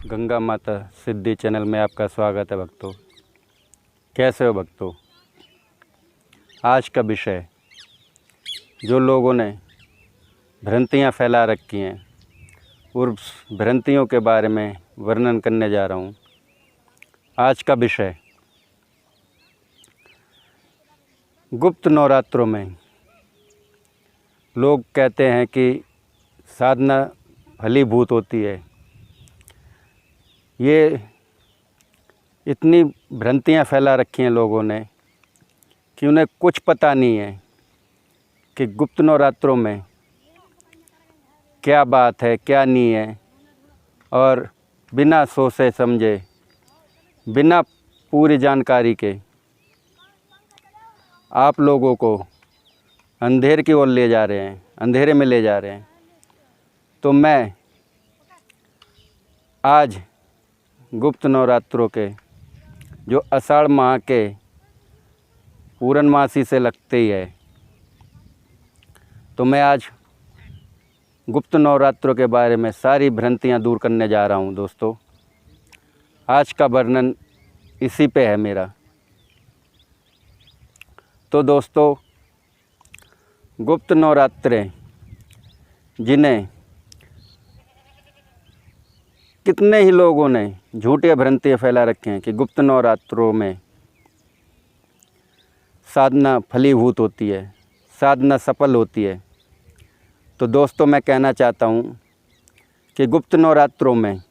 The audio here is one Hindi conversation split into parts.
गंगा माता सिद्धि चैनल में आपका स्वागत है भक्तों। कैसे हो भक्तों? आज का विषय, जो लोगों ने भ्रांतियाँ फैला रखी हैं, उस भ्रांतियों के बारे में वर्णन करने जा रहा हूँ। आज का विषय, गुप्त नवरात्रों में लोग कहते हैं कि साधना फलीभूत होती है। ये इतनी भ्रांतियाँ फैला रखी हैं लोगों ने कि उन्हें कुछ पता नहीं है कि गुप्त नवरात्रों में क्या बात है, क्या नहीं है। और बिना सोचे समझे, बिना पूरी जानकारी के आप लोगों को अंधेर की ओर ले जा रहे हैं, अंधेरे में ले जा रहे हैं। तो मैं आज गुप्त नवरात्रों के, जो आषाढ़ माह के पूर्णमासी से लगते ही है, तो मैं आज गुप्त नवरात्रों के बारे में सारी भ्रांतियाँ दूर करने जा रहा हूँ। दोस्तों, आज का वर्णन इसी पे है मेरा। तो दोस्तों, गुप्त नवरात्रे, जिन्हें कितने ही लोगों ने झूठी भ्रांतियाँ फैला रखे हैं कि गुप्त नवरात्रों में साधना फलीभूत होती है, साधना सफल होती है। तो दोस्तों, मैं कहना चाहता हूँ कि गुप्त नवरात्रों में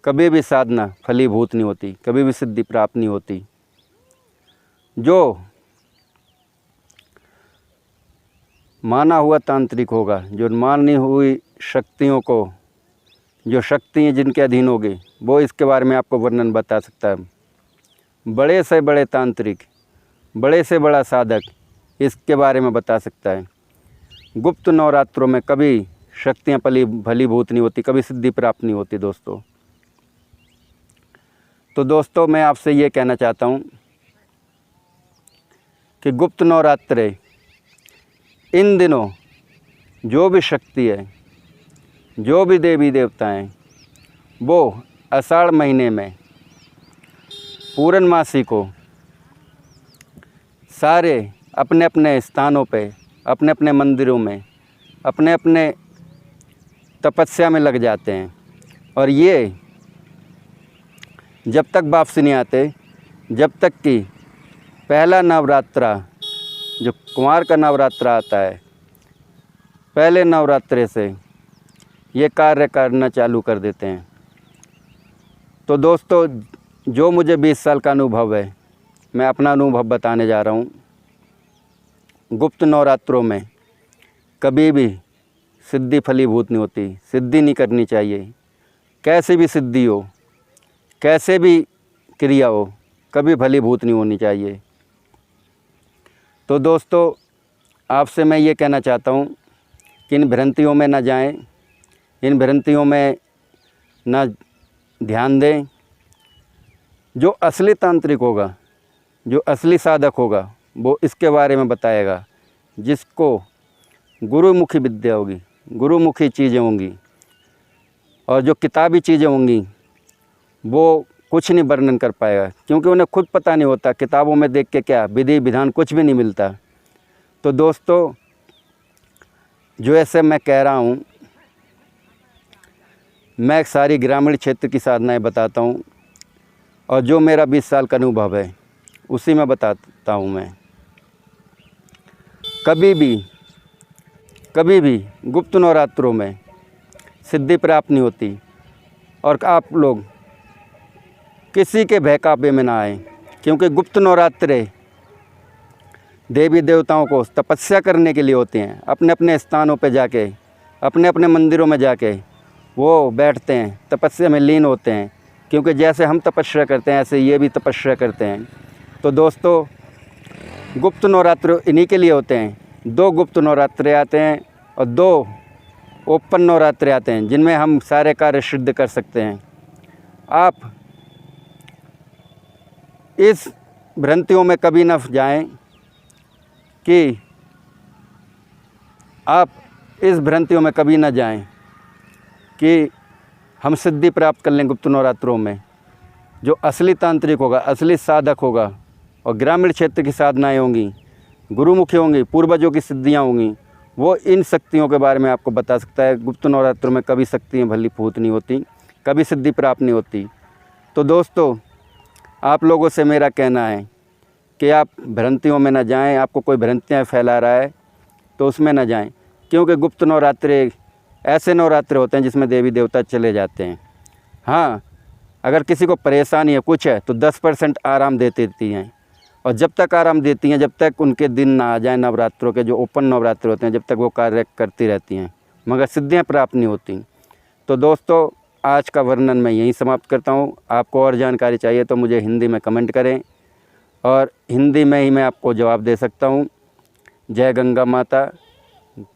कभी भी साधना फलीभूत नहीं होती, कभी भी सिद्धि प्राप्त नहीं होती। जो माना हुआ तांत्रिक होगा, जो मानी हुई शक्तियों को, जो शक्ति जिनके अधीन होगी, वो इसके बारे में आपको वर्णन बता सकता है। बड़े से बड़े तांत्रिक, बड़े से बड़ा साधक इसके बारे में बता सकता है। गुप्त नवरात्रों में कभी शक्तियाँ फलीभूत नहीं होती, कभी सिद्धि प्राप्त नहीं होती दोस्तों। तो दोस्तों, मैं आपसे ये कहना चाहता हूँ कि गुप्त नवरात्रे, इन दिनों जो भी शक्ति है, जो भी देवी देवता हैं, वो आषाढ़ महीने में पूर्णमासी को सारे अपने अपने स्थानों पे, अपने अपने मंदिरों में, अपने अपने तपस्या में लग जाते हैं। और ये जब तक वापसी नहीं आते, जब तक कि पहला नवरात्रा, जो कुंवार का नवरात्रा आता है, पहले नवरात्रे से ये कार्य करना चालू कर देते हैं। तो दोस्तों, जो मुझे 20 साल का अनुभव है, मैं अपना अनुभव बताने जा रहा हूँ। गुप्त नवरात्रों में कभी भी सिद्धि फलीभूत नहीं होती, सिद्धि नहीं करनी चाहिए। कैसे भी सिद्धि हो, कैसे भी क्रिया हो, कभी फलीभूत नहीं होनी चाहिए। तो दोस्तों, आपसे मैं ये कहना चाहता हूँ कि इन भ्रांतियों में न जाएं, इन भ्रांतियों में न ध्यान दें। जो असली तांत्रिक होगा, जो असली साधक होगा, वो इसके बारे में बताएगा। जिसको गुरुमुखी विद्या होगी, गुरुमुखी चीज़ें होंगी, और जो किताबी चीज़ें होंगी, वो कुछ नहीं वर्णन कर पाएगा, क्योंकि उन्हें खुद पता नहीं होता। किताबों में देख के क्या विधि विधान कुछ भी नहीं मिलता। तो दोस्तों, जो ऐसे मैं कह रहा हूँ, मैं सारी ग्रामीण क्षेत्र की साधनाएं बताता हूँ, और जो मेरा 20 साल का अनुभव है उसी में बताता हूँ। मैं कभी भी गुप्त नवरात्रों में सिद्धि प्राप्त नहीं होती। और आप लोग किसी के बहकावे में ना आए, क्योंकि गुप्त नवरात्रे देवी देवताओं को तपस्या करने के लिए होते हैं। अपने अपने स्थानों पर जाके, अपने अपने मंदिरों में जाके वो बैठते हैं, तपस्या में लीन होते हैं। क्योंकि जैसे हम तपस्या करते हैं, ऐसे ये भी तपस्या करते हैं। तो दोस्तों, गुप्त नवरात्र इन्हीं के लिए होते हैं। 2 गुप्त नवरात्रे आते हैं और 2 ओपन नवरात्रे आते हैं, जिनमें हम सारे कार्य सिद्ध कर सकते हैं। आप इस भ्रांतियों में कभी न जाएं कि आप इस भ्रांतियों में कभी ना जाएं कि हम सिद्धि प्राप्त कर लें गुप्त नवरात्रों में। जो असली तांत्रिक होगा, असली साधक होगा और ग्रामीण क्षेत्र की साधनाएँ होंगी, गुरुमुखी होंगी, पूर्वजों की सिद्धियाँ होंगी, वो इन शक्तियों के बारे में आपको बता सकता है। गुप्त नवरात्रों में कभी शक्तियाँ भली फूट नहीं होती, कभी सिद्धि प्राप्त नहीं होती। तो दोस्तों, आप लोगों से मेरा कहना है कि आप भ्रांतियों में न जाएं। आपको कोई भ्रांतियाँ फैला रहा है तो उसमें न जाएं, क्योंकि गुप्त नवरात्रे ऐसे नवरात्रे होते हैं जिसमें देवी देवता चले जाते हैं। हाँ, अगर किसी को परेशानी है, कुछ है, तो 10% आराम देती हैं, और जब तक आराम देती हैं, जब तक उनके दिन ना आ जाए नवरात्रों के, जो ओपन नवरात्र होते हैं, जब तक वो कार्य करती रहती हैं, मगर सिद्धियाँ प्राप्त नहीं होती। तो दोस्तों, आज का वर्णन मैं यहीं समाप्त करता हूँ। आपको और जानकारी चाहिए तो मुझे हिंदी में कमेंट करें और हिंदी में ही मैं आपको जवाब दे सकता हूँ। जय गंगा माता।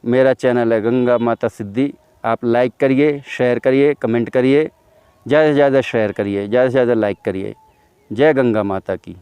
मेरा चैनल है गंगा माता सिद्धि। आप लाइक करिए, शेयर करिए, कमेंट करिए, ज़्यादा से ज़्यादा शेयर करिए, ज़्यादा से ज़्यादा लाइक करिए। जय गंगा माता की।